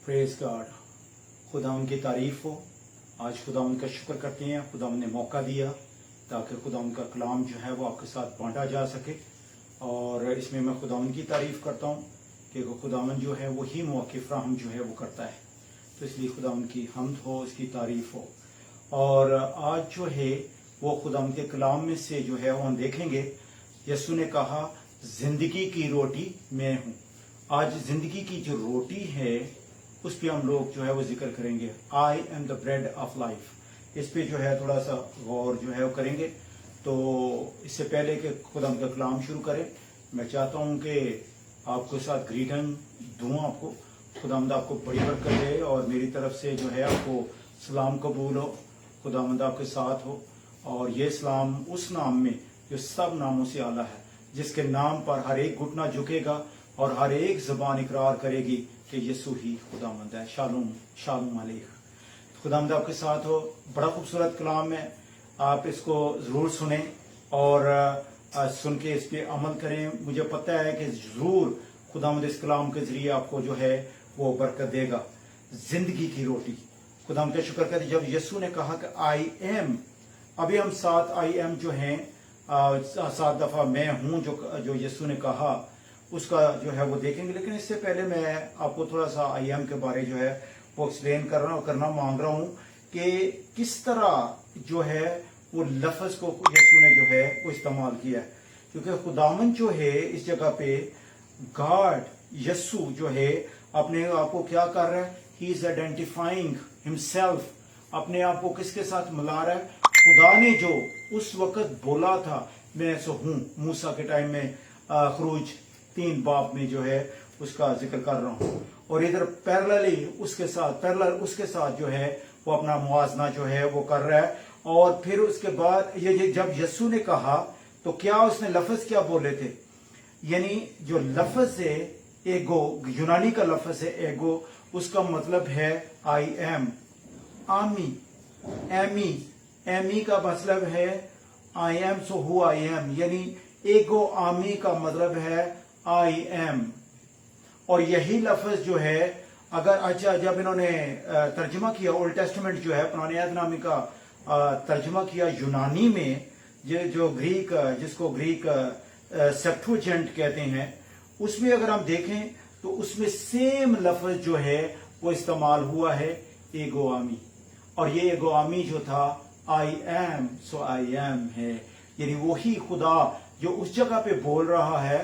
Praise God. खुदा उनकी तारीफ हो। आज खुदा उनका शुक्र करते हैं, खुदा ने मौका दिया ताकि खुदा उनका कलाम जो है वो आपके साथ बांटा जा सके। और इसमें मैं खुदा उनकी तारीफ करता हूँ कि खुदावन जो है वही मौके फ्राहम जो है वो करता है। तो इसलिए खुदा उनकी हम्द हो, उसकी तारीफ हो। और आज जो है वो खुदा उनके कलाम में से जो है वो हम देखेंगे, यीशु ने कहा जिंदगी की रोटी मैं हूँ। आज जिंदगी की जो रोटी है उस पे हम लोग जो है वो जिक्र करेंगे। I am the bread of life. इस पे जो है थोड़ा सा गौर जो है वो करेंगे। तो इससे पहले कि खुदा उनका कलाम शुरू करें, मैं चाहता हूँ कि आपके साथ ग्रीटिंग दूँ आपको। खुदावंद आपको बड़ी बरकत दे और मेरी तरफ से जो है आपको सलाम कबूल हो। खुदावंद आपके साथ हो। और ये सलाम उस नाम में जो सब नामों से आला है, जिसके नाम पर हर एक घुटना झुकेगा और हर एक जबान इकरार करेगी कि यीशु ही खुदावंद है। शालूम शालूम अलैह। खुदावंद आपके साथ हो। बड़ा खूबसूरत कलाम है, आप इसको जरूर सुने और सुन के इस पे अमल करें। मुझे पता है कि जरूर खुदावंद इस कलाम के जरिए आपको जो है वो बरकत देगा। जिंदगी की रोटी। खुदावंद का शुक्र करते जब यीशु ने कहा कि आई एम, अभी हम 7 आई एम जो हैं 7 दफा मैं हूं जो यीशु ने कहा उसका जो है वो देखेंगे। लेकिन इससे पहले मैं आपको थोड़ा सा आई एम के बारे जो है वो एक्सप्लेन करना मांग रहा हूं कि किस तरह जो है वो लफ्ज को यीशु ने जो है वो इस्तेमाल किया है। क्योंकि खुदावन जो है इस जगह पे गॉड यीशु जो है अपने आप को क्या कर रहा है, ही इज आइडेंटिफाइंग हिमसेल्फ। अपने आप को किसके साथ मिला रहा है? खुदा ने जो उस वक्त बोला था मैं सो हूं, मूसा के टाइम में खरूज 3 बाब में जो है उसका जिक्र कर रहा हूं। और इधर पैरेलली उसके साथ जो है वो अपना मुआजना जो है वो कर रहा है। और फिर उसके बाद ये जब यीशु ने कहा तो क्या उसने लफ्ज क्या बोले थे? यानी जो लफ्ज है एगो, यूनानी का लफ्ज है एगो, उसका मतलब है आई एम। आमी, एमी, एमी का मतलब है I am, so who I am. यानी एगो आमी का मतलब है आई एम। और यही लफ्ज जो है अगर अच्छा जब इन्होंने तर्जमा किया ओल्ड टेस्टामेंट जो है पुराने अहदनामे का तर्जमा किया यूनानी में, जो ग्रीक, जिसको ग्रीक सेप्टुएजिंट कहते हैं, उसमें अगर हम देखें तो उसमें सेम लफ्ज जो है वो इस्तेमाल हुआ है एगो आमी। और ये एगो आमी जो था I am, so I am है। यानी वही खुदा जो उस जगह पे बोल रहा है।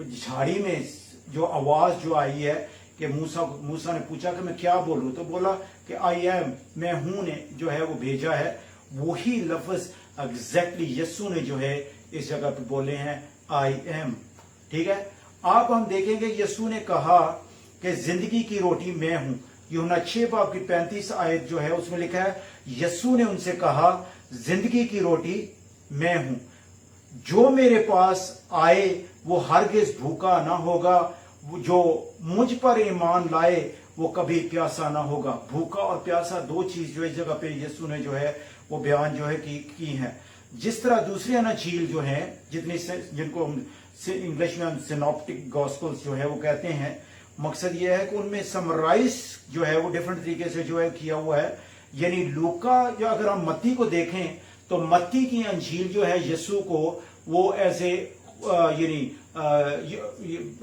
झाड़ी में जो आवाज जो आई है कि मूसा ने पूछा कि मैं क्या बोलूं, तो बोला कि आई एम, मैं हूं ने जो है वो भेजा है। वही लफ्ज एग्जैक्टली यीशु ने जो है इस जगह पे बोले हैं आई एम। ठीक है। आप हम देखेंगे यीशु ने कहा कि जिंदगी की रोटी मैं हूं। यूहन्ना 6 बाब की 35 आयत जो है उसमें लिखा है यीशु ने उनसे कहा जिंदगी की रोटी मैं हूं, जो मेरे पास आए वो हरगिज भूखा ना होगा, जो मुझ पर ईमान लाए वो कभी प्यासा ना होगा। भूखा और प्यासा 2 चीज जो इस जगह पे यीशु ने जो है वो बयान जो है की है। जिस तरह दूसरी अनाजील जो है जिनको इंग्लिश में हम सिनॉप्टिक गॉस्पेल्स जो है वो कहते हैं, मकसद ये है कि उनमें समराइज जो है वो डिफरेंट तरीके से जो है किया हुआ है। यानी लूका, जो अगर हम मत्ती को देखें तो मत्ती की अंजील जो है यीशु को वो एज ए यानी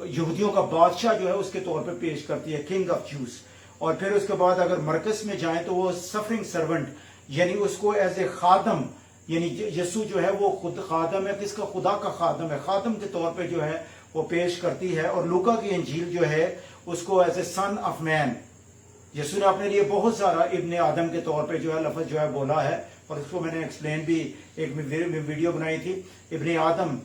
यहूदियों का बादशाह जो है उसके तौर पे पेश करती है, किंग ऑफ जूस। और फिर उसके बाद अगर मरकस में जाएं तो वो सफरिंग सर्वेंट, यानी उसको एज ए खादम, यानी यीशु जो है वो खुद खादम है, किसका? खुदा का खादम है, खादम के तौर पे जो है वो पेश करती है। और लूका की अंजील जो है उसको as a son of man, Yeshu ने अपने लिए बहुत सारा इब्ने आदम के तौर पे जो है लफ्ज जो है बोला है। और इसको मैंने एक्सप्लेन भी एक वीडियो बनाई थी इब्ने आदम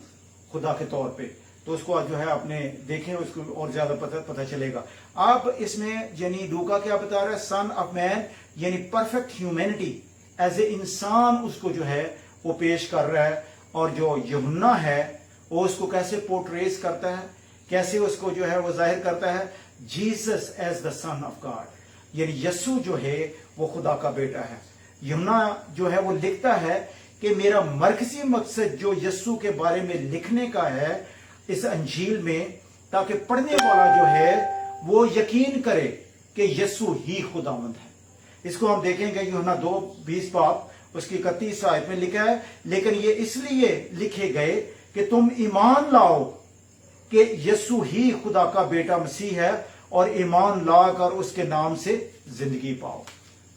खुदा के तौर पे, तो उसको जो है आपने देखें, उसको और ज्यादा पता चलेगा। अब इसमें यानी लूका क्या बता रहा है? सन ऑफ मैन, यानी परफेक्ट ह्यूमैनिटी, एज ए इंसान उसको जो है वो पेश कर रहा है। और जो यूहन्ना है वो उसको कैसे पोर्ट्रेस करता है, कैसे उसको जो है वो जाहिर करता है? Jesus as the son of God, यानी यीशु जो है वो खुदा का बेटा है। यूहन्ना जो है वो लिखता है कि मेरा मरकजी मकसद जो यीशु के बारे में लिखने का है इस अंजील में, ताकि पढ़ने वाला जो है वो यकीन करे کہ यीशु ही खुदावंद है। इसको हम देखेंगे यूहन्ना 2:20 बाब उसकी 31 आयत में लिखा है, लेकिन ये इसलिए लिखे गए कि तुम ईमान लाओ कि यीशु ही खुदा का बेटा मसीह है और ईमान लाकर उसके नाम से जिंदगी पाओ।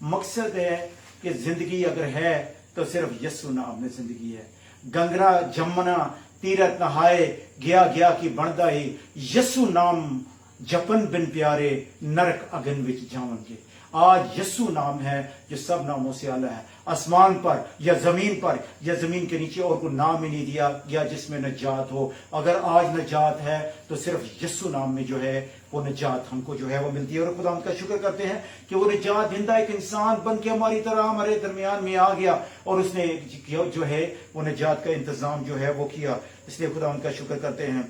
मकसद है कि जिंदगी अगर है तो सिर्फ यीशु नाम में जिंदगी है। गंगरा जमना तीरथ नहाए गया गया की बनदा ही यीशु नाम जपन बिन प्यारे नरक अगन विच जावंगे। आज यीशु नाम है जो सब नामों से आला है। आसमान पर या जमीन के नीचे और कोई नाम ही नहीं दिया गया जिसमें नजात हो। अगर आज नजात है तो सिर्फ यीशु नाम में जो है वो नजात हमको जो है वो मिलती है। और खुदा का शुक्र करते हैं कि वो नजात जिंदा एक इंसान बन के हमारी तरह हमारे दरमियान में आ गया और उसने जो है वो नजात का इंतजाम जो है वो किया। इसलिए खुदा उनका शुक्र करते हैं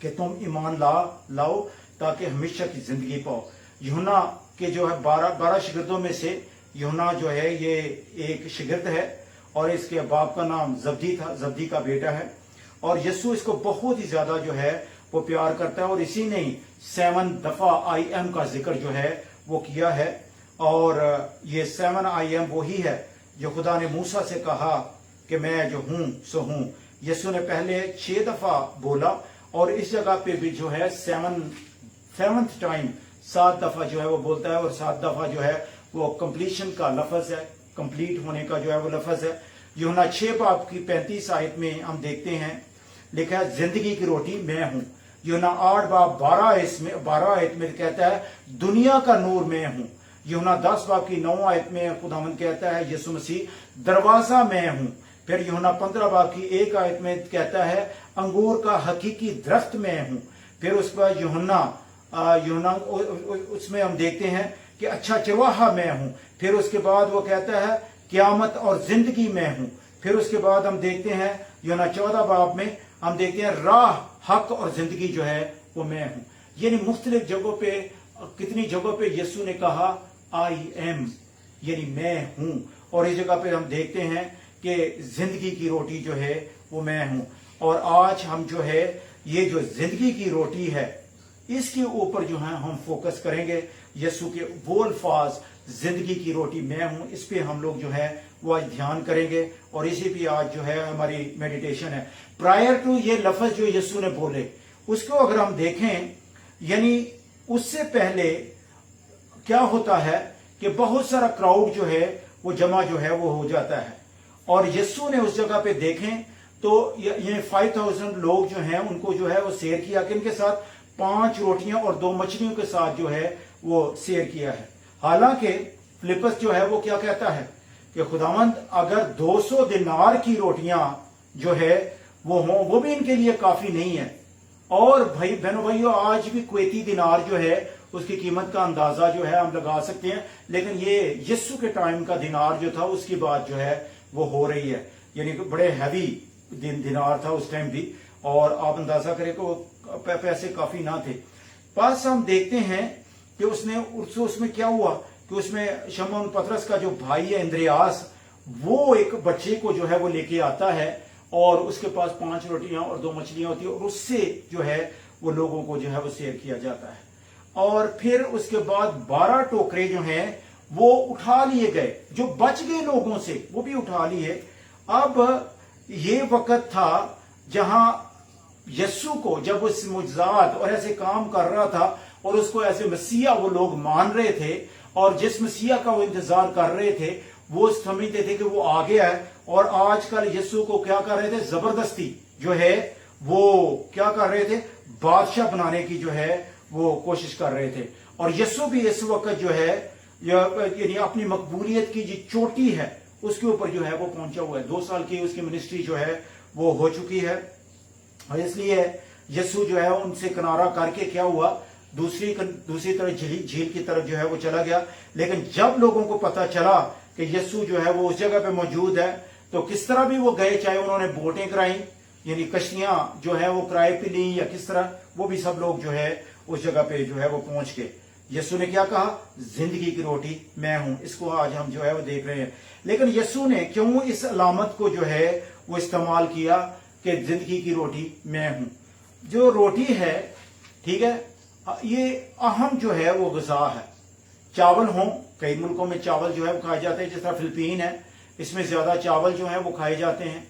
कि तुम ईमान लाओ ताकि हमेशा की जिंदगी पाओ। यूहन्ना के जो है 12 शिगिर्दों में से यूहन्ना जो है ये एक शिगिर्द है और इसके बाप का नाम जब्दी का बेटा है और यीशु इसको बहुत ही ज्यादा जो है वो प्यार करता है और इसी ने 7 दफा I am का जिक्र जो है वो किया है। और ये 7 I am वही है जो खुदा ने मूसा से कहा कि मैं जो हूं सो हूं। यीशु ने पहले 6 दफा बोला और इस जगह पे भी जो है 7th टाइम 7 दफा जो है वो बोलता है और 7 दफा जो है वो कंप्लीशन का लफ्ज है, कंप्लीट होने का जो है वो लफ्ज है। यूहन्ना 6 बाब की 35 आयत में हम देखते हैं लिखा है जिंदगी की रोटी मैं हूं। यूहन्ना 8 बाब 12 आयत में कहता है दुनिया का नूर मैं हूं। यूहन्ना 10 बाब की 9 आयत में खुदावंद कहता है यीशु मसीह दरवाजा मैं हूं। फिर यूहन्ना 15 बाब की 1 आयत में कहता है अंगूर का हकीकी दरख्त मैं हूं। फिर उसके बाद यूहन्ना उसमें हम देखते हैं कि अच्छा चरवाहा मैं हूं। फिर उसके बाद वो कहता है क़यामत और जिंदगी मैं हूं। फिर उसके बाद हम देखते हैं यूहन्ना 14 बाब में हम देखते हैं राह हक और जिंदगी जो है वो मैं हूं। यानी मुख्तलिफ जगहों पे कितनी जगहों पे यीशु ने कहा I am यानी मैं हूं। और इस जगह पे हम देखते हैं कि जिंदगी की रोटी जो है वो मैं हूं। और आज हम जो है ये जो जिंदगी की रोटी है इसके ऊपर जो है हम फोकस करेंगे। यीशु के वो अल्फाज जिंदगी की रोटी मैं हूं इस पे हम लोग जो है वो आज ध्यान करेंगे और इसी पे आज जो है हमारी मेडिटेशन है। प्रायर टू ये लफ्ज जो यीशु ने बोले उसको अगर हम देखें यानी उससे पहले क्या होता है कि बहुत सारा क्राउड जो है वो जमा जो है वो हो जाता है और यीशु ने उस जगह पे देखें तो ये 5000 लोग जो हैं उनको जो है वो शेयर किया कि इनके साथ 5 रोटियां और 2 मछलियों के साथ जो है वो शेयर किया है। हालांकि फिलिप्पस जो है वो क्या कहता है कि खुदावंद अगर 200 दिनार की रोटियां जो है वो हों वो भी इनके लिए काफी नहीं है। और भाई बहनों भाइयों आज भी कुवैती दिनार जो है उसकी कीमत का अंदाजा जो है हम लगा सकते हैं, लेकिन ये यीशु के टाइम का दिनार जो था उसकी बात जो है वो हो रही है। यानी कि बड़े हैवी दिनार था उस टाइम भी और आप अंदाजा करें तो पैसे काफी ना थे। पास हम देखते हैं कि उसमें क्या हुआ कि उसमें शमौन पतरस का जो भाई है इंद्रियास वो एक बच्चे को जो है वो लेके आता है और उसके पास 5 रोटियां और 2 मछलियां होती है और उससे जो है वो लोगों को जो है वो शेयर किया जाता है। और फिर उसके बाद 12 टोकरे जो हैं वो उठा लिए गए, जो बच गए लोगों से वो भी उठा लिए। अब ये वक्त था जहां यीशु को जब उस मुजजात और ऐसे काम कर रहा था और उसको ऐसे मसीहा वो लोग मान रहे थे और जिस मसीहा का वो इंतजार कर रहे थे वो समझते थे कि वो आ गया है। और आजकल यीशु को क्या कर रहे थे, जबरदस्ती जो है वो क्या कर रहे थे, बादशाह बनाने की जो है वो कोशिश कर रहे थे। और यीशु भी इस वक्त जो है यानी अपनी मकबूलियत की जो चोटी है उसके ऊपर जो है वो पहुंचा हुआ है। 2 साल की उसकी मिनिस्ट्री जो है वो हो चुकी है और इसलिए यीशु जो है उनसे किनारा करके क्या हुआ, दूसरी तरफ झील की तरफ जो है वो चला गया। लेकिन जब लोगों को पता चला कि यीशु जो है वो उस जगह पे मौजूद है तो किस तरह भी वो गए, चाहे उन्होंने बोटें कराई यानी कश्तियां जो है वो किराए पे ली या किस तरह, वो भी सब लोग जो है उस जगह पे जो है वो पहुंच गए। यीशु ने क्या कहा, जिंदगी की रोटी मैं हूं। इसको आज हम जो है वो देख रहे हैं। लेकिन यीशु ने क्यों इस अलामत को जो है वो इस्तेमाल किया कि जिंदगी की रोटी मैं हूं। जो रोटी है ठीक है ये अहम जो है वो ग़िज़ा है। चावल हों, कई मुल्कों में चावल जो है वो खाए जाते हैं, जिस तरह फिलिपीन है इसमें ज्यादा चावल जो है वो खाए जाते हैं।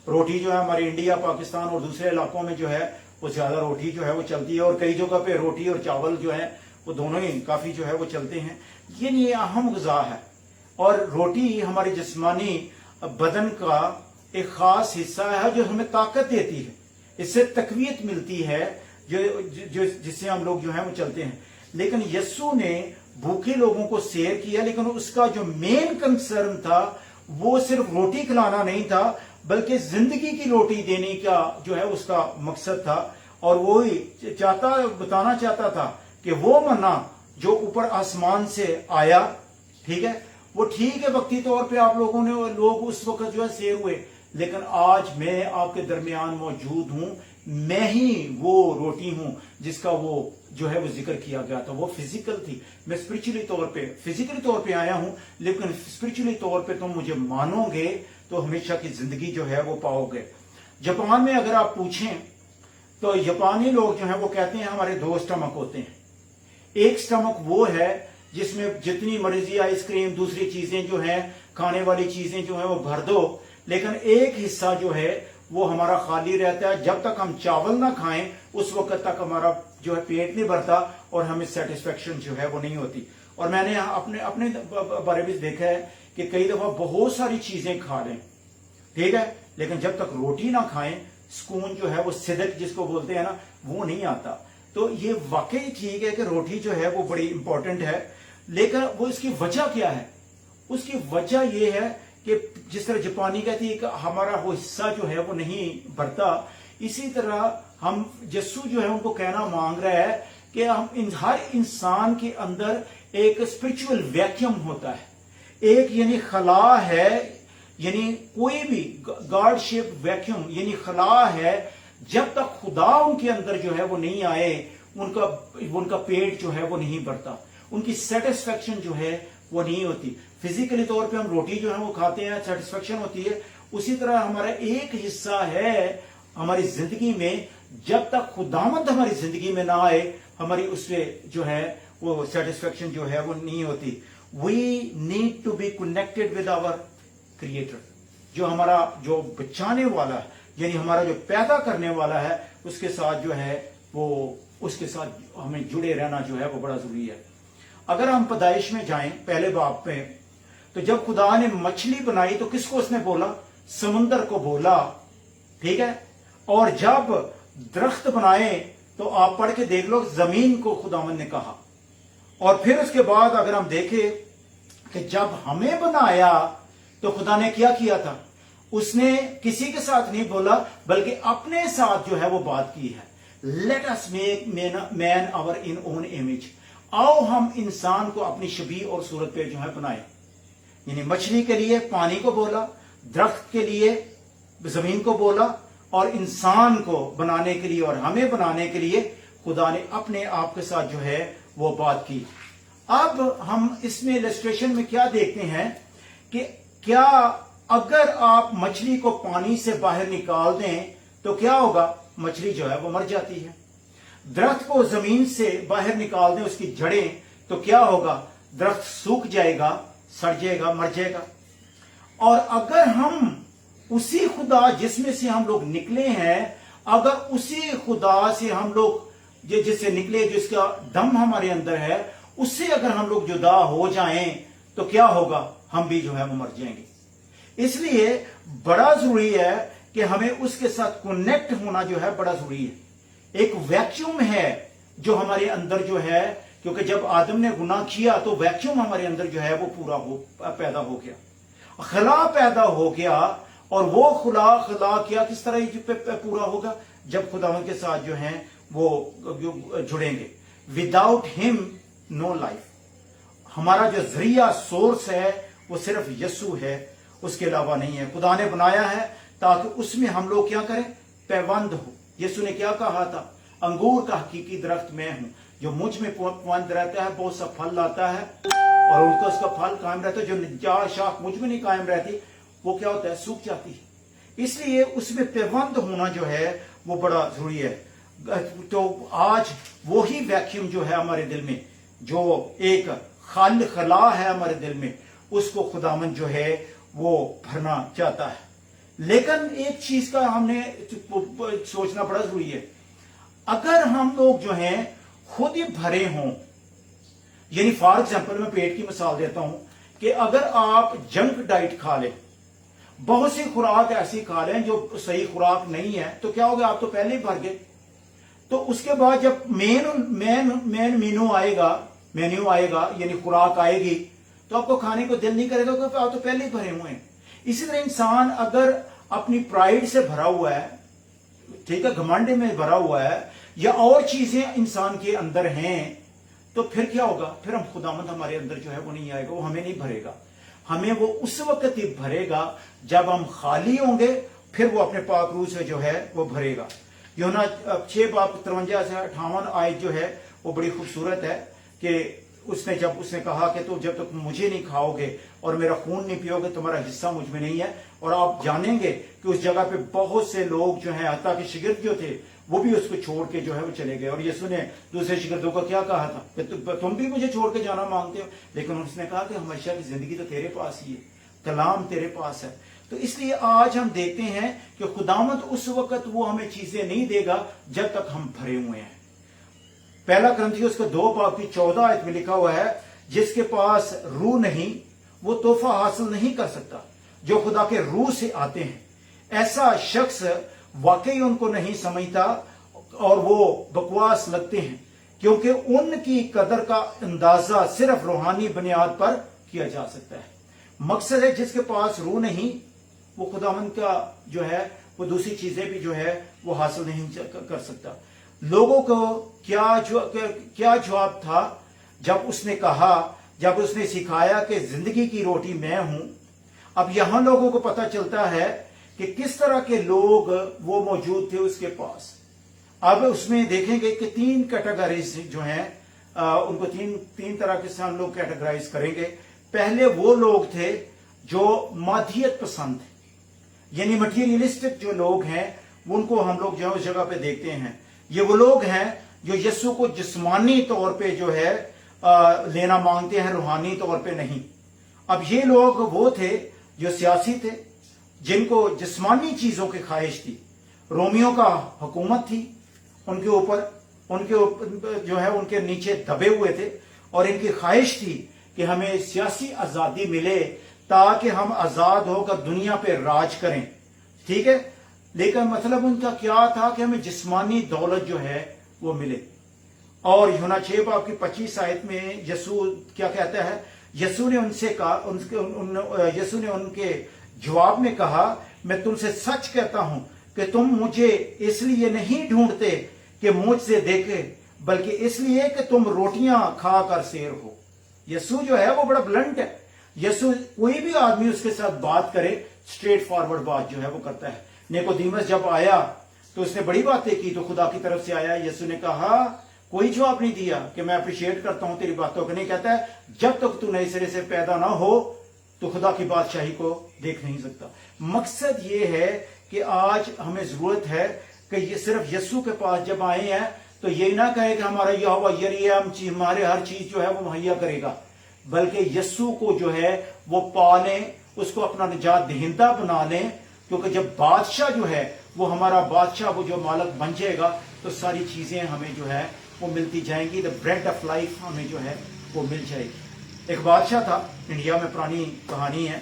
रोटी जो है हमारे इंडिया, पाकिस्तान और दूसरे इलाकों में जो है वो ज्यादा रोटी जो है वो चलती है, और कई जगह पे रोटी और चावल जो है वो दोनों ही काफी जो है वो चलते हैं। ये अहम ग़िज़ा है, और रोटी हमारे जिस्मानी बदन का एक खास हिस्सा है जो हमें ताकत देती है, इससे तकवीत मिलती है जो जिससे हम लोग जो है वो चलते हैं। लेकिन यस्सु ने भूखे लोगों को सैर किया, लेकिन उसका जो मेन कंसर्न था वो सिर्फ रोटी खिलाना नहीं था, बल्कि जिंदगी की रोटी देने का जो है उसका मकसद था। और वो ही बताना चाहता था कि वो मन्ना जो ऊपर आसमान से आया, ठीक है, वो ठीक है वक्ती तौर पे आप लोग उस वक्त जो है सैर हुए, लेकिन आज मैं आपके दरमियान मौजूद हूं, मैं ही वो रोटी हूं जिसका वो जो है वो जिक्र किया गया था। वो फिजिकल थी, मैं स्पिरिचुअली तौर पे, फिजिकली तौर पे आया हूं, लेकिन स्पिरिचुअली तौर पे तुम मुझे मानोगे तो हमेशा की जिंदगी जो है वो पाओगे। जापान में अगर आप पूछें तो जापानी लोग जो है वो कहते हैं हमारे दो स्टमक होते हैं। एक स्टमक वो है जिसमें जितनी मर्जी आइसक्रीम दूसरी चीजें जो है खाने वाली चीजें जो है वो भर दो, लेकिन एक हिस्सा जो है वो हमारा खाली रहता है। जब तक हम चावल ना खाएं उस वक्त तक हमारा जो है पेट नहीं भरता और हमें सेटिस्फेक्शन जो है वो नहीं होती। और मैंने अपने बारे में देखा है कि कई दफा बहुत सारी चीजें खा लें, ठीक है, लेकिन जब तक रोटी ना खाएं सुकून जो है वो सिदक जिसको बोलते हैं ना वो नहीं आता। तो ये वाकई ठीक है कि रोटी जो है वो बड़ी इंपॉर्टेंट है, लेकिन वो इसकी वजह क्या है? उसकी वजह ये है कि जिस तरह जापानी कहती है कि हमारा वो हिस्सा जो है वो नहीं भरता, इसी तरह हम यस्सु जो है उनको कहना मांग रहा है कि हम हर इंसान के अंदर एक स्पिरिचुअल वैक्यूम होता है, एक यानी खला है, यानी कोई भी गॉड शेप वैक्यूम यानी खला है। जब तक खुदा उनके अंदर जो है वो नहीं आए उनका पेट जो है वो नहीं भरता, उनकी सेटिस्फेक्शन जो है वो नहीं होती। फिजिकली तौर पे हम रोटी जो है वो खाते हैं, सेटिस्फेक्शन होती है, उसी तरह हमारा एक हिस्सा है हमारी जिंदगी में, जब तक खुदामंद हमारी जिंदगी में ना आए हमारी उससे जो है वो सेटिस्फेक्शन जो है वो नहीं होती। We need to be connected with our creator, जो हमारा जो बचाने वाला है यानी हमारा जो पैदा करने वाला है उसके साथ जो है वो उसके साथ हमें जुड़े रहना जो है वो बड़ा जरूरी है। अगर हम पैदाइश में जाएं पहले बाप में, तो जब खुदा ने मछली बनाई तो किसको उसने बोला? समुंदर को बोला, ठीक है। और जब दरख्त बनाए तो आप पढ़ के देख लो, जमीन को खुदावन ने कहा। और फिर उसके बाद अगर हम देखें कि जब हमें बनाया तो खुदा ने क्या किया था? उसने किसी के साथ नहीं बोला बल्कि अपने साथ जो है वो बात की है। Let us make man our in own image, आओ हम इंसान को अपनी शबीह और सूरत पे जो है बनाए। यानी मछली के लिए पानी को बोला, दरख्त के लिए जमीन को बोला, और इंसान को बनाने के लिए और हमें बनाने के लिए खुदा ने अपने आप के साथ जो है वो बात की। अब हम इसमें इलस्ट्रेशन में क्या देखते हैं कि क्या अगर आप मछली को पानी से बाहर निकाल दें तो क्या होगा? मछली जो है वो मर जाती है। दरख्त को जमीन से बाहर निकाल दें उसकी जड़ें तो क्या होगा? दरख्त सूख जाएगा, सड़ जाएगा, मर जाएगा। और अगर हम उसी खुदा जिसमें से हम लोग निकले हैं, अगर उसी खुदा से हम लोग जिससे निकले, जिसका दम हमारे अंदर है, उससे अगर हम लोग जुदा हो जाएं तो क्या होगा? हम भी जो है वो मर जाएंगे। इसलिए बड़ा जरूरी है कि हमें उसके साथ कनेक्ट होना जो है बड़ा जरूरी है। एक वैक्यूम है जो हमारे अंदर जो है, क्योंकि जब आदम ने गुनाह किया तो वैक्यूम हमारे अंदर जो है वो पैदा हो गया, खला पैदा हो गया। और वो खला क्या किस तरह पूरा होगा? जब खुदावंद के साथ जो है वो जुड़ेंगे। Without him no life. हमारा जो जरिया सोर्स है वो सिर्फ यस्सु है, उसके अलावा नहीं है। खुदा ने बनाया है ताकि उसमें हम लोग क्या करें? पैबंद हो। यीशु ने क्या कहा था? अंगूर का हकीकी दरख्त मैं हूं, जो मुझ में पैबंद रहता है बहुत सा फल लाता है और उनको उसका फल कायम रहता है। जो शाख मुझ में नहीं कायम रहती वो क्या होता है? सूख जाती है। इसलिए उसमें पैबंद होना जो है वो बड़ा जरूरी है। तो आज वही वैक्यूम जो है हमारे दिल में, जो एक खला है हमारे दिल में, उसको खुदावंद जो है वो भरना चाहता है। लेकिन एक चीज का हमने सोचना बड़ा जरूरी है, अगर हम लोग जो हैं खुद ही भरे हों, यानी फॉर एग्जाम्पल मैं पेट की मिसाल देता हूं कि अगर आप जंक डाइट खा लें, बहुत सी खुराक ऐसी खा लें जो सही खुराक नहीं है, तो क्या होगा, आप तो पहले ही भर गए। तो उसके बाद जब मेन मेन्यू आएगा यानी खुराक आएगी, तो आपको खाने को दिल नहीं करेगा क्योंकि आप तो पहले ही भरे हुए हैं। इसी तरह इंसान अगर अपनी प्राइड से भरा हुआ है, ठीक है, घमंड में भरा हुआ है, या और चीजें इंसान के अंदर हैं, तो फिर क्या होगा, फिर हम खुदावंद हमारे अंदर जो है वो नहीं आएगा, वो हमें नहीं भरेगा। हमें वो उस वक्त ही भरेगा जब हम खाली होंगे, फिर वो अपने पाक रूह से जो है वो भरेगा। यूहन्ना 6:53 से 58 आयत जो है वो बड़ी खूबसूरत है कि उसने कहा कि तो जब तक मुझे नहीं खाओगे और मेरा खून नहीं पियोगे, तुम्हारा हिस्सा मुझ में नहीं है। और आप जानेंगे कि उस जगह पे बहुत से लोग जो हैं, हत्ता के शिगिर्द जो थे, वो भी उसको छोड़ के जो है वो चले गए। और यीशु ने दूसरे शिगिर्दों को क्या कहा था कि तुम भी मुझे छोड़ के जाना मांगते हो, लेकिन उसने कहा कि हमेशा की जिंदगी तो तेरे पास ही है, कलाम तेरे पास है। तो इसलिए आज हम देखते हैं कि खुदावंद उस वक्त वो हमें चीजें नहीं देगा जब तक हम भरे हुए हैं। पहला कुरिन्थियों 2:14 में लिखा हुआ है, जिसके पास रूह नहीं वो तोहफा हासिल नहीं कर सकता जो खुदा के रूह से आते हैं। ऐसा शख्स वाकई उनको नहीं समझता और वो बकवास लगते हैं, क्योंकि उनकी कदर का अंदाजा सिर्फ रूहानी बुनियाद पर किया जा सकता है। मकसद है, जिसके पास रूह नहीं वो खुदावंद का जो है वो दूसरी चीजें भी जो है वो हासिल नहीं कर सकता। लोगों को क्या जवाब था जब उसने सिखाया कि जिंदगी की रोटी मैं हूं। अब यहां लोगों को पता चलता है कि किस तरह के लोग वो मौजूद थे उसके पास। अब उसमें देखेंगे कि 3 कैटेगरीज जो हैं, उनको तीन तरह के हम लोग कैटेगराइज करेंगे। पहले वो लोग थे जो मादियत पसंद थे, यानी मटीरियलिस्टिक जो लोग हैं, उनको हम लोग जो उस जगह पे देखते हैं। ये वो लोग हैं जो यीशु को जिस्मानी तौर पे जो है लेना मांगते हैं, रूहानी तौर पे नहीं। अब ये लोग वो थे जो सियासी थे, जिनको जिस्मानी चीजों की ख्वाहिश थी। रोमियों का हुकूमत थी उनके ऊपर जो है उनके नीचे दबे हुए थे, और इनकी ख्वाहिश थी कि हमें सियासी आजादी मिले ताकि हम आजाद होकर दुनिया पे राज करें, ठीक है। लेकिन मतलब उनका क्या था कि हमें जिस्मानी दौलत जो है वो मिले। और यूहन्ना 6:25 में यीशु क्या कहता है, यीशु ने उनके जवाब में कहा, मैं तुमसे सच कहता हूं कि तुम मुझे इसलिए नहीं ढूंढते कि मुझसे देखे, बल्कि इसलिए कि तुम रोटियां खाकर शेर हो। यीशु जो है वो बड़ा ब्लंट है। यीशु कोई भी आदमी उसके साथ बात करे, स्ट्रेट फॉरवर्ड बात जो है वो करता है। निकोदेमुस जब आया तो उसने बड़ी बातें की, तो खुदा की तरफ से आया। यीशु ने कहा, कोई जवाब नहीं दिया कि मैं अप्रिशिएट करता हूं तेरी बातों को। नहीं, कहता है जब तक तू नए सिरे से पैदा ना हो तो खुदा की बादशाही को देख नहीं सकता। मकसद ये है कि आज हमें जरूरत है कि ये सिर्फ यीशु के पास जब आए हैं तो ये ना कहे कि हमारा यहोवा हमारे हर चीज जो है वो मुहैया करेगा, बल्कि यीशु को जो है वो पालें, उसको अपना निजात दहिंदा बना लें। क्योंकि जब बादशाह जो है वो हमारा बादशाह, वो जो मालिक बन जाएगा, तो सारी चीजें हमें जो है वो मिलती जाएंगी। द ब्रेड ऑफ लाइफ हमें जो है वो मिल जाएगी। एक बादशाह था इंडिया में, पुरानी कहानी है।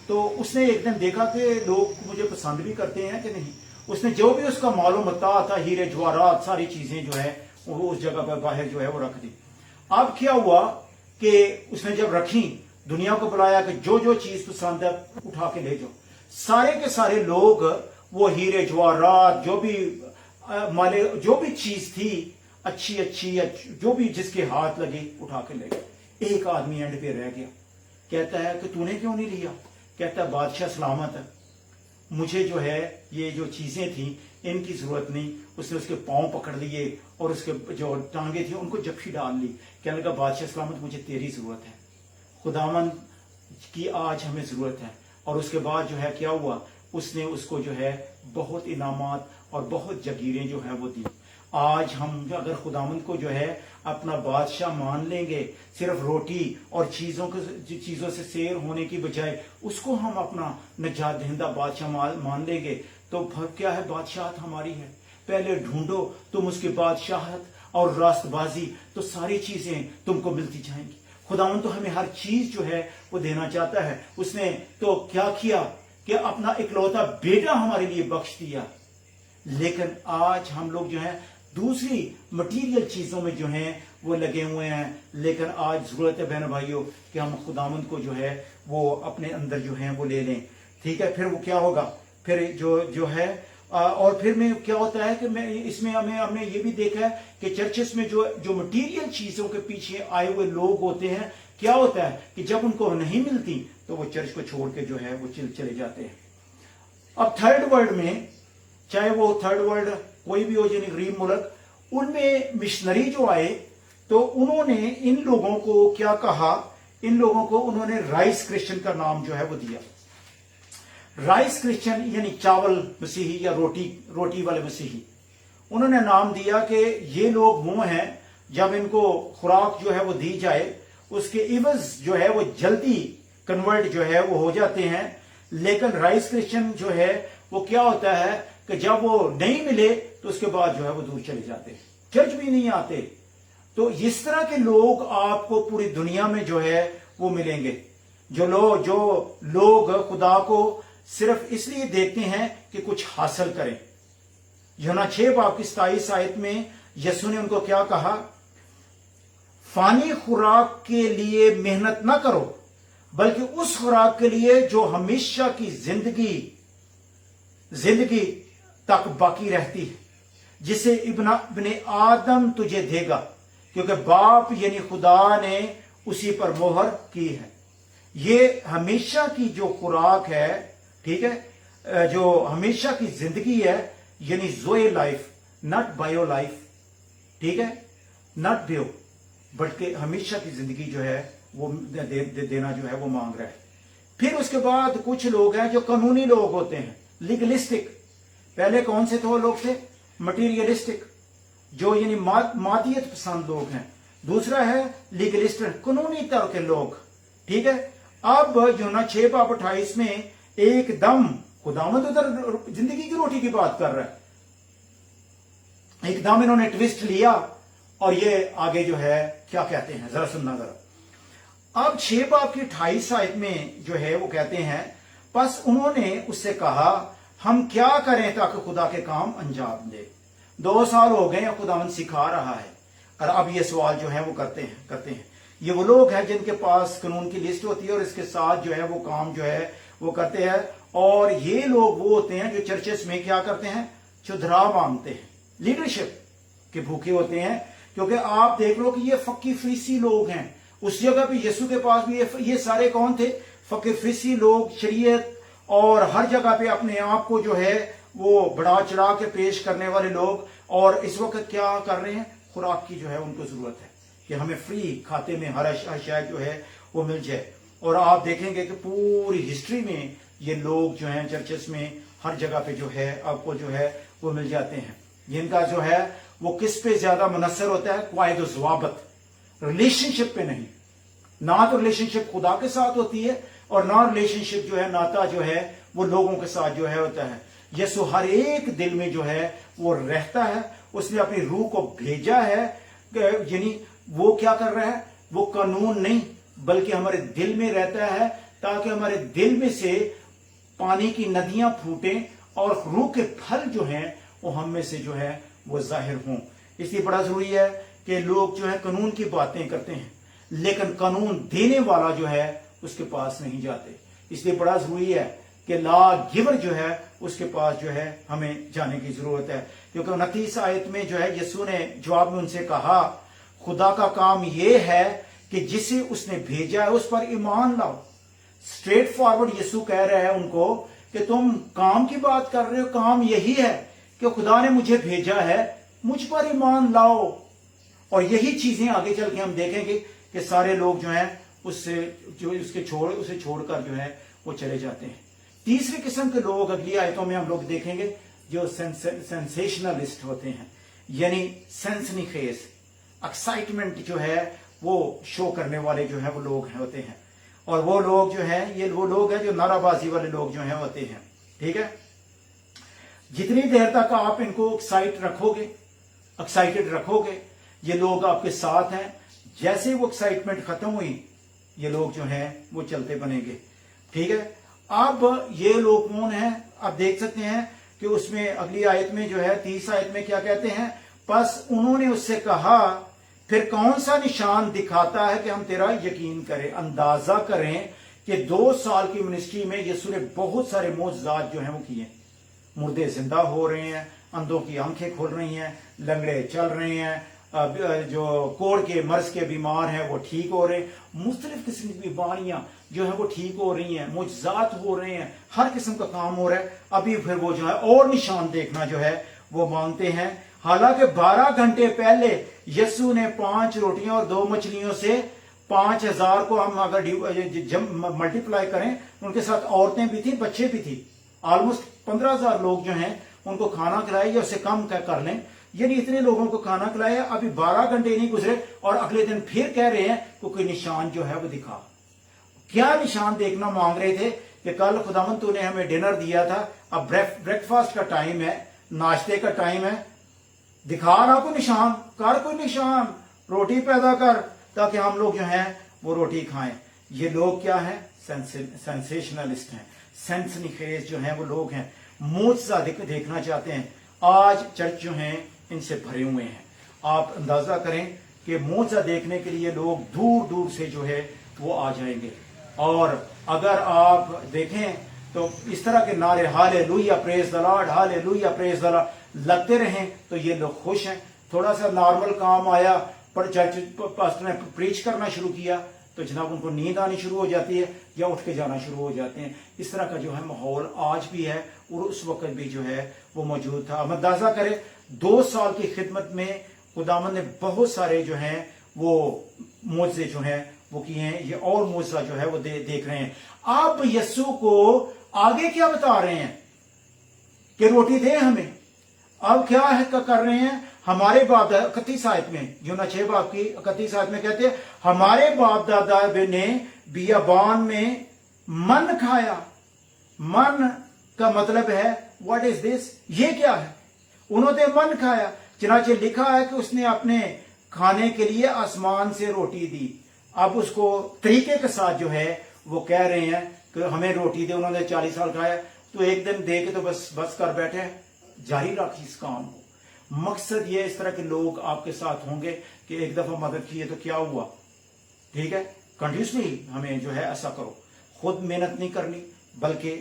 तो उसने एक दिन देखा कि लोग मुझे पसंद भी करते हैं कि नहीं। उसने जो भी उसका मालूम मता था, हीरे जवाहरात, सारी चीजें जो है वो उस जगह पर बाहर जो है वो रख दी। अब क्या हुआ कि उसने जब रखी, दुनिया को बुलाया कि जो जो चीज पसंद है उठा के ले जाओ। सारे के सारे लोग वो हीरे जवाहरात, जो भी चीज थी अच्छी जो भी जिसके हाथ लगी उठा के ले गए। एक आदमी एंड पे रह गया। कहता है कि तूने क्यों नहीं लिया? कहता है बादशाह सलामत है, मुझे जो है ये जो चीजें थी इनकी जरूरत नहीं। उसने उसके पांव पकड़ लिए और उसके जो टांगे थी उनको जप्फी डाल ली। कहने लगा बादशाह सलामत, मुझे तेरी जरूरत है, खुदावंद की आज हमें जरूरत है। और उसके बाद जो है क्या हुआ, उसने उसको जो है बहुत इनामात और बहुत जगीरें जो है वो दी। आज हम अगर खुदावंद को जो है अपना बादशाह मान लेंगे, सिर्फ रोटी और चीजों से सैर होने की बजाय उसको हम अपना निजात दहिंदा बादशाह मान लेंगे, तो क्या है, बादशाहत हमारी है। पहले ढूंढो तुम उसकी बादशाहत और रास्तबाजी, तो सारी चीजें तुमको मिलती जाएंगी। खुदावंद तो हमें हर चीज जो है वो देना चाहता है। उसने तो क्या किया कि अपना इकलौता बेटा हमारे लिए बख्श दिया। लेकिन आज हम लोग जो है दूसरी मटीरियल चीजों में जो है वो लगे हुए हैं। लेकिन आज जरूरत है बहन भाइयों कि हम खुदावंद को जो है वो अपने अंदर जो है वो ले लें। ठीक है, फिर वो क्या होगा, फिर जो है और फिर में क्या होता है कि इसमें हमने ये भी देखा है कि चर्चेस में जो मटीरियल चीजों के पीछे आए हुए लोग होते हैं, क्या होता है कि जब उनको नहीं मिलती तो वो चर्च को छोड़ के जो है वो चले जाते हैं। अब थर्ड वर्ल्ड में, चाहे वो थर्ड वर्ल्ड कोई भी हो, यानी गरीब मुल्क, उनमें मिशनरी जो आए तो उन्होंने इन लोगों को क्या कहा, इन लोगों को उन्होंने राइस क्रिश्चियन का नाम जो है वो दिया। राइस क्रिश्चियन यानी चावल मसीही या रोटी वाले मसीही। उन्होंने नाम दिया कि ये लोग वो हैं, जब इनको खुराक जो है वो दी जाए उसके इवज जो है वो जल्दी कन्वर्ट जो है वो हो जाते हैं। लेकिन राइस क्रिश्चियन जो है वो क्या होता है कि जब वो नहीं मिले तो उसके बाद जो है वो दूर चले जाते हैं, चर्च भी नहीं आते। तो इस तरह के लोग आपको पूरी दुनिया में जो है वो मिलेंगे, जो लोग खुदा को सिर्फ इसलिए देखते हैं कि कुछ हासिल करें। यूहन्ना 6:27 आयत में यसु ने उनको क्या कहा, फानी खुराक के लिए मेहनत ना करो, बल्कि उस खुराक के लिए जो हमेशा की जिंदगी तक बाकी रहती है, जिसे इब्ने आदम तुझे देगा, क्योंकि बाप यानी खुदा ने उसी पर मोहर की है। ये हमेशा की जो खुराक है, ठीक है, जो हमेशा की जिंदगी है, यानी ज़ोए लाइफ, नॉट बायो लाइफ, ठीक है, नॉट बियो, बल्कि हमेशा की जिंदगी जो है वो देना जो है वो मांग रहा है। फिर उसके बाद कुछ लोग हैं जो कानूनी लोग होते हैं, लीगलिस्टिक। पहले कौन से तो लोग थे, मटीरियलिस्टिक, जो यानी मादियत पसंद लोग हैं। दूसरा है लीगलिस्टिक, कानूनी तरह के लोग, ठीक है। अब यूहन्ना 6:28 में एकदम खुदावंद उधर जिंदगी की रोटी की बात कर रहा है, एकदम इन्होंने ट्विस्ट लिया और ये आगे जो है क्या कहते हैं, जरा सुनना जरा। अब 6:28 आयत में जो है वो कहते हैं, बस उन्होंने उससे कहा, हम क्या करें ताकि खुदा के काम अंजाम दे। 2 साल हो गए खुदावंद सिखा रहा है, और अब ये सवाल जो है वो करते हैं। ये वो लोग हैं जिनके पास कानून की लिस्ट होती है और इसके साथ जो है वो काम जो है वो करते हैं। और ये लोग वो होते हैं जो चर्चेस में क्या करते हैं, चुधरा मांगते हैं, लीडरशिप के भूखे होते हैं। क्योंकि आप देख लो कि ये फकीर फरीसी लोग हैं। उस जगह पे यीशु के पास भी ये सारे कौन थे, फकीर फरीसी लोग, शरीयत और हर जगह पे अपने आप को जो है वो बढ़ा चढ़ा के पेश करने वाले लोग। और इस वक्त क्या कर रहे हैं, खुराक की जो है उनको जरूरत है कि हमें फ्री खाते में हर अशिया जो है वो मिल जाए। और आप देखेंगे कि पूरी हिस्ट्री में ये लोग जो हैं चर्चेस में हर जगह पे जो है आपको जो है वो मिल जाते हैं, जिनका जो है वो किस पे ज्यादा मुनसर होता है, क्वायद ज़वाबत, रिलेशनशिप पे नहीं। ना तो रिलेशनशिप खुदा के साथ होती है और ना रिलेशनशिप जो है, नाता जो है वो लोगों के साथ जो है होता है। यीशु हर एक दिल में जो है वो रहता है, उसने अपनी रूह को भेजा है। यानी वो क्या कर रहा है, वो कानून नहीं बल्कि हमारे दिल में रहता है, ताकि हमारे दिल में से पानी की नदियां फूटें और रूह के फल जो हैं वो हम में से जो है वो जाहिर हों। इसलिए बड़ा जरूरी है कि लोग जो है कानून की बातें करते हैं लेकिन कानून देने वाला जो है उसके पास नहीं जाते। इसलिए बड़ा जरूरी है कि लॉ गिवर जो है उसके पास जो है हमें जाने की जरूरत है। क्योंकि 29 आयत में जो है यीशु ने जवाब में उनसे कहा, खुदा का काम यह है कि जिसे उसने भेजा है उस पर ईमान लाओ। स्ट्रेट फॉरवर्ड यीशु कह रहा है उनको कि तुम काम की बात कर रहे हो, काम यही है कि खुदा ने मुझे भेजा है, मुझ पर ईमान लाओ। और यही चीजें आगे चल के हम देखेंगे कि सारे लोग जो हैं उसे छोड़कर जो है वो चले जाते हैं। तीसरी किस्म के लोग अगली आयतों में हम लोग देखेंगे जो सेंसेशनलिस्ट होते हैं। यानी सनसनी खेज, एक्साइटमेंट जो है वो शो करने वाले जो है वो लोग हैं होते हैं। और वो लोग जो है ये वो लोग हैं जो नाराबाजी वाले लोग जो हैं होते हैं। ठीक है, जितनी देर तक आप इनको एक्साइटेड रखोगे ये लोग आपके साथ हैं। जैसे वो एक्साइटमेंट खत्म हुई ये लोग जो हैं वो चलते बनेंगे। ठीक है, अब ये लोग कौन हैं आप देख सकते हैं कि उसमें अगली आयत में जो है 30 आयत में क्या कहते हैं, बस उन्होंने उससे कहा फिर कौन सा निशान दिखाता है कि हम तेरा यकीन करें। अंदाजा करें कि 2 साल की मिनिस्ट्री में यीशु ने बहुत सारे मोजज़ात जो हैं वो किए। मुर्दे जिंदा हो रहे हैं, अंधों की आंखें खुल रही हैं, लंगड़े चल रहे हैं, जो कोढ़ के मर्ज के बीमार हैं वो ठीक हो रहे हैं, मुख्तलिफ किस्म की बीमारियां जो है वो ठीक हो रही हैं, मुजज़ात हो रहे हैं, हर किस्म का काम हो रहा है। अभी फिर वो जो है और निशान देखना जो है वो मांगते हैं। हालांकि 12 घंटे पहले यीशु ने 5 रोटियां और 2 मछलियों से 5000 को हम अगर मल्टीप्लाई करें, उनके साथ औरतें भी थी, बच्चे भी थी, ऑलमोस्ट 15,000 लोग जो हैं उनको खाना खिलाया या उससे कम कर लें, यानी इतने लोगों को खाना खिलाया। अभी 12 घंटे नहीं गुजरे और अगले दिन फिर कह रहे हैं कि कोई निशान जो है वो दिखा। क्या निशान देखना मांग रहे थे कि कल खुदावंद तूने हमें डिनर दिया था, अब ब्रेकफास्ट का टाइम है, नाश्ते का टाइम है, दिखा ना कोई निशान, कर कोई निशान, रोटी पैदा कर ताकि हम लोग जो हैं वो रोटी खाएं। ये लोग क्या है, सेंसेशनलिस्ट हैं, सनसनीखेज जो हैं वो लोग हैं, मुझसा देखना चाहते हैं। आज चर्च जो हैं इनसे भरे हुए हैं। आप अंदाजा करें कि मुझसा देखने के लिए लोग दूर दूर से जो है वो आ जाएंगे। और अगर आप देखें तो इस तरह के नारे hallelujah praise the Lord, hallelujah praise the Lord लगते रहें तो ये लोग खुश हैं। थोड़ा सा नॉर्मल काम आया पर चर्च पास्टर ने प्रीच करना शुरू किया तो जनाब उनको नींद आनी शुरू हो जाती है या उठ के जाना शुरू हो जाते हैं। इस तरह का जो है माहौल आज भी है और उस वक्त भी जो है वो मौजूद था। हम अंदाजा करें 2 साल की खिदमत में खुदावंद ने बहुत सारे जो हैं वो मोज़े जो हैं वो किए हैं। ये और मोज़ा जो है वो देख रहे हैं। आप यीशु को आगे क्या बता रहे हैं कि रोटी दे हमें। अब क्या है कर रहे हैं, हमारे बाप दादा 31 आयत में, यूना 6 बाप की 31 आयत में कहते हैं हमारे बाप दादा ने बियाबान में मन खाया। मन का मतलब है व्हाट इज दिस, ये क्या है। उन्होंने मन खाया, चनाचे लिखा है कि उसने अपने खाने के लिए आसमान से रोटी दी। अब उसको तरीके के साथ जो है वो कह रहे हैं कि हमें रोटी दे। उन्होंने 40 साल खाया तो एक दिन दे के तो बस कर बैठे, जारी रखी इस काम को। मकसद ये इस तरह के लोग आपके साथ होंगे कि एक दफा मदद की है तो क्या हुआ, ठीक है, कंटिन्यूसली हमें जो है ऐसा करो। खुद मेहनत नहीं करनी बल्कि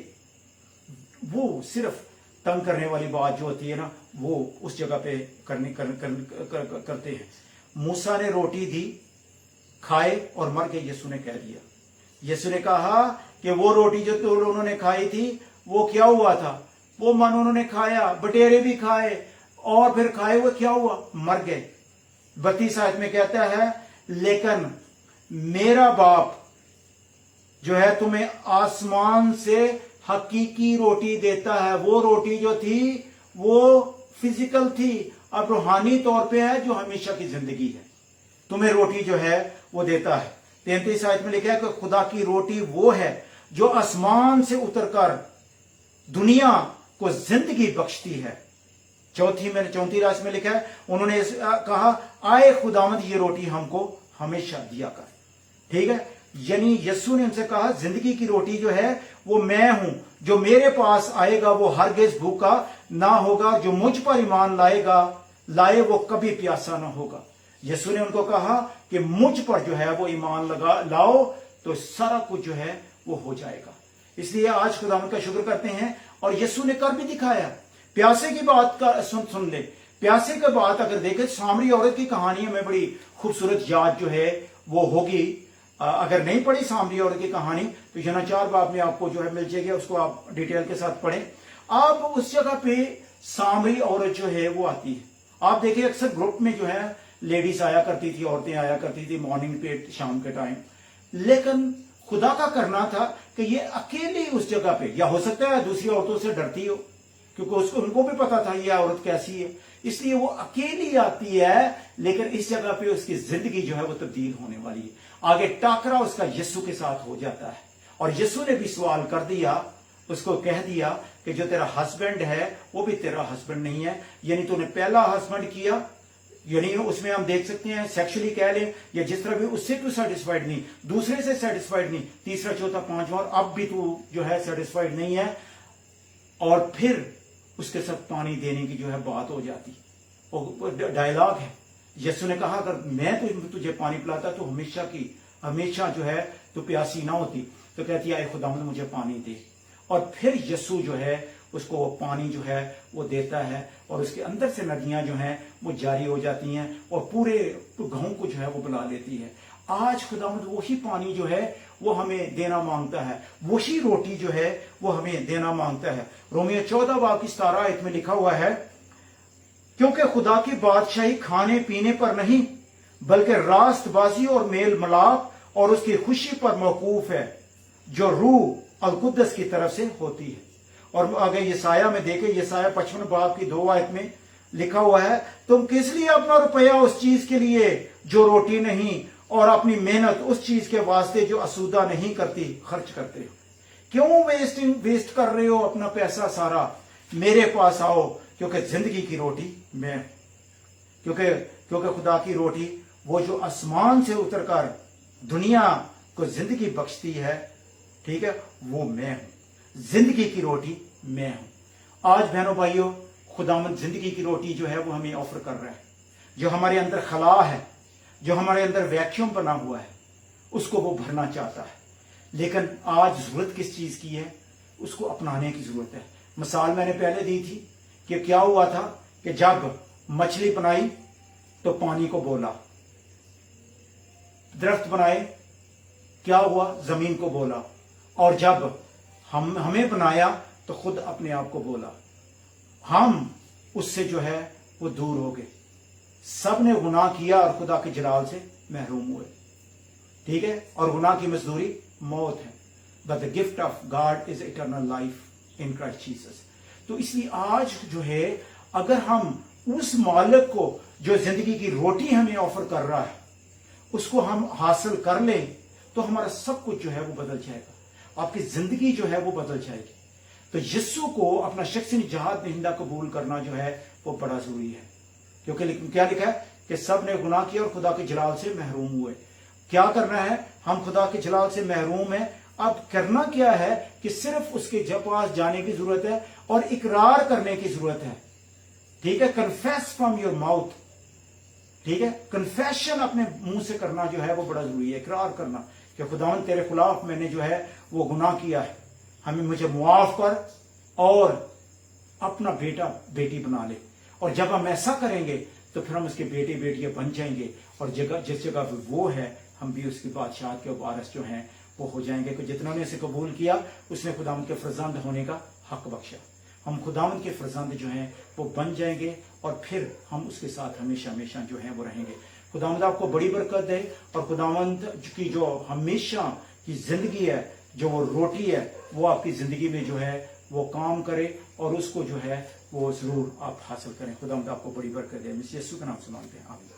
वो सिर्फ तंग करने वाली बात जो होती है ना वो उस जगह पे करते हैं। मूसा ने रोटी दी, खाए और मर के यीशु ने कह दिया। यीशु ने कहा कि वो रोटी जो तो उन्होंने खाई थी वो क्या हुआ था, वो मन उन्होंने खाया, बटेरे भी खाए और फिर खाए हुए क्या हुआ, मर गए। 32 आयत में कहता है लेकिन मेरा बाप जो है तुम्हें आसमान से हकीकी रोटी देता है। वो रोटी जो थी वो फिजिकल थी, अब रूहानी तौर पे है जो हमेशा की जिंदगी है। तुम्हें रोटी जो है वो देता है। 33 आयत में लिखा है कि खुदा की रोटी वो है जो आसमान से उतरकर दुनिया को जिंदगी बख्शती है। 34 आयत में लिखा है उन्होंने कहा आए खुदावंद ये रोटी हमको हमेशा दिया कर। ठीक है, यानी यीशु ने उनसे कहा जिंदगी की रोटी जो है वो मैं हूं, जो मेरे पास आएगा वो हरगिज भूखा ना होगा, जो मुझ पर ईमान लाए वो कभी प्यासा ना होगा। यीशु ने उनको कहा कि मुझ पर जो है वो ईमान लाओ तो सारा कुछ जो है वो हो जाएगा। इसलिए आज खुदावंद का शुक्र करते हैं और यीशु ने कर भी दिखाया। प्यासे की बात का सुन ले, प्यासे की बात अगर देखें सामरी औरत की कहानी में बड़ी खूबसूरत याद जो है वो होगी। अगर नहीं पढ़ी सामरी औरत की कहानी तो यूहन्ना 4 बाब में आपको जो है मिल जाएगी, उसको आप डिटेल के साथ पढ़ें। आप उस जगह पे सामरी औरत जो है वो आती है। आप देखिए अक्सर ग्रुप में जो है लेडीज आया करती थी, औरतें आया करती थी मॉर्निंग पे शाम के टाइम, लेकिन खुदा का करना था कि ये अकेली उस जगह पे, या हो सकता है दूसरी औरतों से डरती हो क्योंकि उसको उनको भी पता था ये औरत कैसी है, इसलिए वो अकेली आती है, लेकिन इस जगह पे उसकी जिंदगी जो है वो तब्दील होने वाली है। आगे टाकरा उसका यीशु के साथ हो जाता है, और यीशु ने भी सवाल कर दिया, उसको कह दिया कि जो तेरा हस्बैंड है वो भी तेरा हस्बैंड नहीं है, यानी तूने पहला हस्बैंड किया, यानी उसमें हम देख सकते हैं सेक्सुअली कह लें या जिस तरह भी, उससे तू सेटिस्फाइड नहीं, दूसरे से सेटिस्फाइड नहीं, तीसरा चौथा पांचवा, और अब भी तू जो है सेटिस्फाइड नहीं है। और फिर उसके साथ पानी देने की जो है बात हो जाती, और डायलॉग है। यीशु ने कहा अगर मैं तुझे पानी पिलाता तो हमेशा जो है तो प्यासी ना होती। तो कहती है खुदावंद मुझे पानी दे, और फिर यीशु जो है उसको वो पानी जो है वो देता है, और उसके अंदर से नदियां जो हैं वो जारी हो जाती हैं, और पूरे गांव को जो है वो बुला लेती है। आज खुदावंद वही पानी जो है वो हमें देना मांगता है, वही रोटी जो है वो हमें देना मांगता है। रोमियो 14 बाब की 17 आयत में लिखा हुआ है, क्योंकि खुदा की बादशाही खाने पीने पर नहीं बल्कि रास्तबाजी और मेल मिलाप और उसकी खुशी पर मौकूफ है, जो रूह अलकुद्दस की तरफ से होती है। और आगे यसाया में देखे, यसाया 55 बाब की 2 आयत में लिखा हुआ है, तुम किस लिए अपना रुपया उस चीज के लिए जो रोटी नहीं और अपनी मेहनत उस चीज के वास्ते जो असुदा नहीं करती खर्च करते हो? क्यों वेस्ट कर रहे हो अपना पैसा सारा? मेरे पास आओ, क्योंकि जिंदगी की रोटी मैं हूं। क्योंकि खुदा की रोटी वो जो आसमान से उतरकर दुनिया को जिंदगी बख्शती है, ठीक है, वो मैं हूं। जिंदगी की रोटी मैं हूं। आज बहनों भाइयों, खुदावंद जिंदगी की रोटी जो है वो हमें ऑफर कर रहा है। जो हमारे अंदर खला है, जो हमारे अंदर वैक्यूम बना हुआ है, उसको वो भरना चाहता है। लेकिन आज जरूरत किस चीज की है? उसको अपनाने की जरूरत है। मिसाल मैंने पहले दी थी कि क्या हुआ था कि जब मछली बनाई तो पानी को बोला, दरख्त बनाए क्या हुआ? जमीन को बोला, और जब हमें बनाया तो खुद अपने आप को बोला। हम उससे जो है वो दूर हो गए। सब ने गुनाह किया और खुदा के जलाल से महरूम हुए, ठीक है, और गुनाह की मजदूरी मौत है, but the gift of God is eternal life in Christ Jesus. तो इसलिए आज जो है अगर हम उस मालिक को जो जिंदगी की रोटी हमें ऑफर कर रहा है उसको हम हासिल कर लें तो हमारा सब कुछ जो है वो बदल जाएगा, आपकी जिंदगी जो है वो बदल जाएगी। तो यीशु को अपना शख्सी निजात दहिंदा कबूल करना जो है वो बड़ा जरूरी है, क्योंकि क्या लिखा है कि सब ने गुनाह किया और खुदा के जलाल से महरूम हुए। क्या करना है? हम खुदा के जलाल से महरूम हैं। अब करना क्या है कि सिर्फ उसके पास जाने की जरूरत है और इकरार करने की जरूरत है, ठीक है, कन्फेस फ्रॉम योर माउथ, ठीक है, कन्फेशन अपने मुंह से करना जो है वो बड़ा जरूरी है। इकरार करना कि खुदावंद तेरे खिलाफ मैंने जो है वो गुनाह किया है, हमें मुझे मुआफ कर और अपना बेटा बेटी बना ले। और जब हम ऐसा करेंगे तो फिर हम उसके बेटे बेटियां बन जाएंगे, और जिस जगह पे वो है हम भी उसकी बादशाह के वारिस जो हैं वो हो जाएंगे। कि जितना ने इसे कबूल किया उसने खुदावंद के फरजंद होने का हक बख्शा। हम खुदावंद के फरजंद जो हैं वो बन जाएंगे और फिर हम उसके साथ हमेशा हमेशा जो है वो रहेंगे। खुदावंद आपको बड़ी बरकत दे, और खुदावंद की जो हमेशा की जिंदगी है, जो वो रोटी है, वो आपकी जिंदगी में जो है वो काम करे, और उसको जो है वो जरूर आप हासिल करें। खुदावंद आपको बड़ी बरकत दे। यीशु के नाम से मांगते हैं, आमीन।